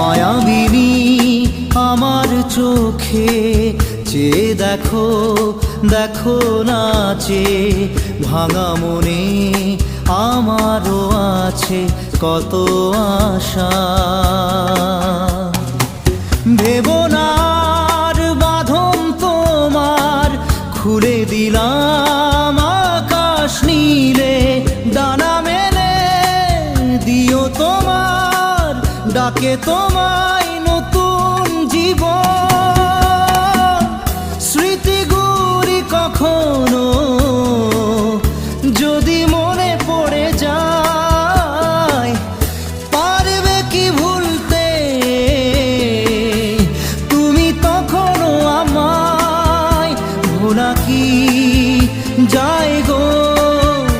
মায়াবিনী আমার চোখে চেয়ে দেখো, দেখো নাচে ভাঙা মনে আমারও আছে কত আশা। ভেবনার বাঁধন তোমার খুলে দিলাম আকাশ নীলে, ডানা মেলে দিও তোমার ডাকে তোমায় নতুন জীবন। স্মৃতিগুলি কখনো যদি